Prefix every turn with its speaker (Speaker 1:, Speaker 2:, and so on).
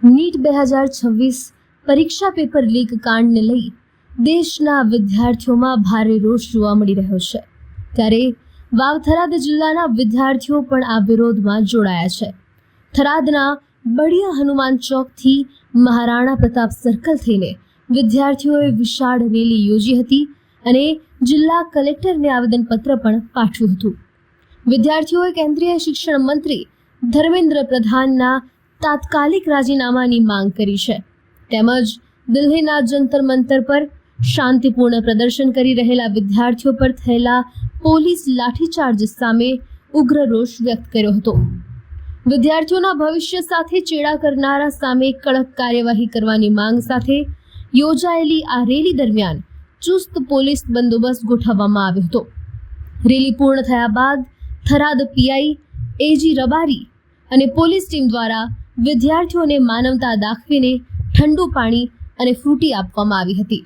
Speaker 1: NEET 2026 પરીક્ષા paper leak કાંડને લઈ દેશના વિદ્યાર્થીઓમાં ભારે રોષ જોવા મળી રહ્યો છે। ત્યારે વાવ-થરાદ જિલ્લાના વિદ્યાર્થીઓ પણ આ વિરોધમાં જોડાયા છે। થરાદના બડિયા હનુમાન ચોકથી મહારાણા પ્રતાપ સર્કલ થઈને વિદ્યાર્થીઓએ વિશાળ રેલી યોજી હતી અને જિલ્લા કલેક્ટરને આવેદનપત્ર પણ પાઠવ્યું હતું। વિદ્યાર્થીઓએ કેન્દ્રીય શિક્ષણ મંત્રી ધર્મેન્દ્ર પ્રધાનના તાત્કાલિક રાજીનામાની માંગ કરી છે, તેમજ દિલ્હીના જંતર મંતર પર શાંતિપૂર્ણ પ્રદર્શન કરી રહેલા વિદ્યાર્થીઓ પર થયેલા પોલીસ લાઠીચાર્જ સામે ઉગ્ર રોષ વ્યક્ત કર્યો હતો। વિદ્યાર્થીઓના ભવિષ્ય સાથે ચેડા કરનારા સામે કડક કાર્યવાહી કરવાની માંગ સાથે યોજાયેલી આ રેલી દરમિયાન ચુસ્ત પોલીસ બંદોબસ્ત ગોઠવવામાં આવ્યો હતો। રેલી પૂર્ણ થયા બાદ થરાદ પીઆઈ એજી રબારી અને પોલીસ ટીમ દ્વારા વિદ્યાર્થીઓને માનવતા દાખવીને ઠંડુ પાણી અને ફ્રૂટી આપવામાં આવી હતી।